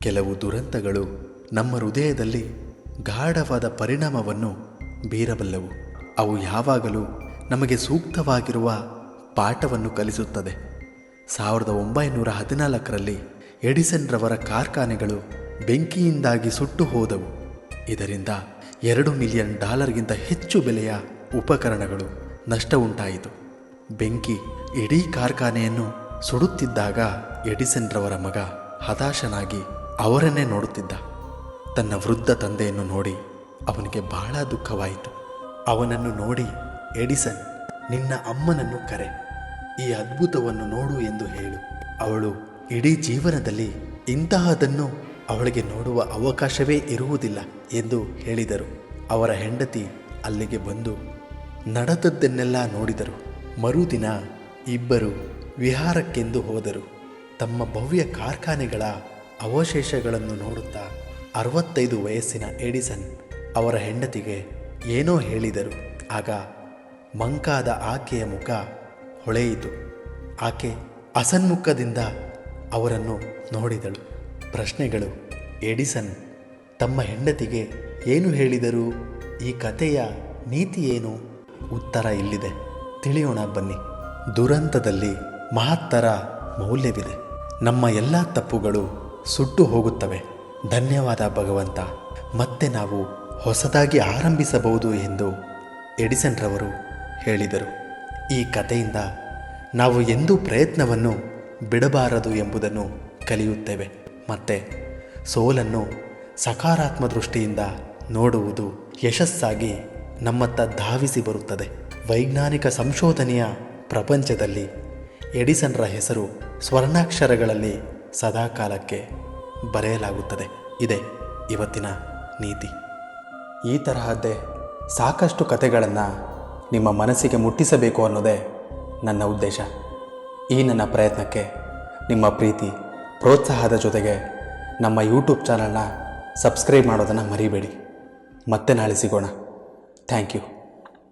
ಕೆಲವು ದುರಂತಗಳು ನಮ್ಮ ಹೃದಯದಲ್ಲಿ ಗಾಢವಾದ ಪರಿಣಾಮವನ್ನು ಬೀರಬಲ್ಲವು. ಅವು ಯಾವಾಗಲೂ ನಮಗೆ ಸೂಕ್ತವಾಗಿರುವ ಪಾಠವನ್ನು ಕಲಿಸುತ್ತದೆ. 1914ರಲ್ಲಿ ಎಡಿಸನ್ ರವರ ಕಾರ್ಖಾನೆಗಳು ಬೆಂಕಿಯಿಂದಾಗಿ ಸುಟ್ಟು ಹೋದವು. ಇದರಿಂದ $2 ಮಿಲಿಯನ್ ಹೆಚ್ಚು ಬೆಲೆಯ ಉಪಕರಣಗಳು ನಷ್ಟ ಉಂಟಾಯಿತು. ಬೆಂಕಿ ಇಡೀ ಕಾರ್ಖಾನೆಯನ್ನು ಸುಡುತ್ತಿದ್ದಾಗ ಎಡಿಸನ್ ರವರ ಮಗ ಹತಾಶನಾಗಿ ಅವರನ್ನೇ ನೋಡುತ್ತಿದ್ದ. ತನ್ನ ವೃದ್ಧ ತಂದೆಯನ್ನು ನೋಡಿ ಅವನಿಗೆ ಬಹಳ ದುಃಖವಾಯಿತು. ಅವನನ್ನು ನೋಡಿ ಎಡಿಸನ್, ನಿನ್ನ ಅಮ್ಮನನ್ನು ಕರೆ, ಈ ಅದ್ಭುತವನ್ನು ನೋಡು ಎಂದು ಹೇಳು. ಅವಳು ಇಡೀ ಜೀವನದಲ್ಲಿ ಇಂತಹದನ್ನು ಅವಳಿಗೆ ನೋಡುವ ಅವಕಾಶವೇ ಇರುವುದಿಲ್ಲ ಎಂದು ಹೇಳಿದರು. ಅವರ ಹೆಂಡತಿ ಅಲ್ಲಿಗೆ ಬಂದು ನಡೆದದ್ದನ್ನೆಲ್ಲ ನೋಡಿದರು. ಮರುದಿನ ಇಬ್ಬರು ವಿಹಾರಕ್ಕೆಂದು ಹೋದರು. ತಮ್ಮ ಭವ್ಯ ಕಾರ್ಖಾನೆಗಳ ಅವಶೇಷಗಳನ್ನು ನೋಡುತ್ತಾ 65 ವಯಸ್ಸಿನ ಎಡಿಸನ್ ಅವರ ಹೆಂಡತಿಗೆ ಏನೋ ಹೇಳಿದರು. ಆಗ ಮಂಕಾದ ಆಕೆಯ ಮುಖ ಹೊಳೆಯಿತು. ಆಕೆ ಅಸನ್ಮುಖದಿಂದ ಅವರನ್ನು ನೋಡಿದಳು. ಪ್ರಶ್ನೆಗಳು. ಎಡಿಸನ್ ತಮ್ಮ ಹೆಂಡತಿಗೆ ಏನು ಹೇಳಿದರು? ಈ ಕಥೆಯ ನೀತಿ ಏನು? ಉತ್ತರ ಇಲ್ಲಿದೆ, ತಿಳಿಯೋಣ ಬನ್ನಿ. ದುರಂತದಲ್ಲಿ ಮಹತ್ತರ ಮೌಲ್ಯವಿದೆ. ನಮ್ಮ ಎಲ್ಲ ತಪ್ಪುಗಳು ಸುಟ್ಟು ಹೋಗುತ್ತವೆ. ಧನ್ಯವಾದ ಭಗವಂತ, ಮತ್ತೆ ನಾವು ಹೊಸದಾಗಿ ಆರಂಭಿಸಬಹುದು ಎಂದು ಎಡಿಸನ್ ರವರು ಹೇಳಿದರು. ಈ ಕಥೆಯಿಂದ ನಾವು ಎಂದೂ ಪ್ರಯತ್ನವನ್ನು ಬಿಡಬಾರದು ಎಂಬುದನ್ನು ಕಲಿಯುತ್ತೇವೆ. ಮತ್ತು ಸೋಲನ್ನು ಸಕಾರಾತ್ಮಕ ದೃಷ್ಟಿಯಿಂದ ನೋಡುವುದು ಯಶಸ್ಸಾಗಿ ನಮ್ಮತ್ತ ಧಾವಿಸಿ ಬರುತ್ತದೆ. ವೈಜ್ಞಾನಿಕ ಸಂಶೋಧನೆಯ ಪ್ರಪಂಚದಲ್ಲಿ ಎಡಿಸನ್ರ ಹೆಸರು ಸ್ವರ್ಣಾಕ್ಷರಗಳಲ್ಲಿ ಸದಾಕಾಲಕ್ಕೆ ಬರೆಯಲಾಗುತ್ತದೆ. ಇದೆ ಇವತ್ತಿನ ನೀತಿ. ಈ ತರಹದ್ದೇ ಸಾಕಷ್ಟು ಕಥೆಗಳನ್ನು ನಿಮ್ಮ ಮನಸ್ಸಿಗೆ ಮುಟ್ಟಿಸಬೇಕು ಅನ್ನೋದೇ ನನ್ನ ಉದ್ದೇಶ. ಈ ನನ್ನ ಪ್ರಯತ್ನಕ್ಕೆ ನಿಮ್ಮ ಪ್ರೀತಿ ಪ್ರೋತ್ಸಾಹದ ಜೊತೆಗೆ ನಮ್ಮ ಯೂಟ್ಯೂಬ್ ಚಾನಲ್ನ ಸಬ್ಸ್ಕ್ರೈಬ್ ಮಾಡೋದನ್ನು ಮರಿಬೇಡಿ. ಮತ್ತೆ ನಾಳೆ ಸಿಗೋಣ. Thank you.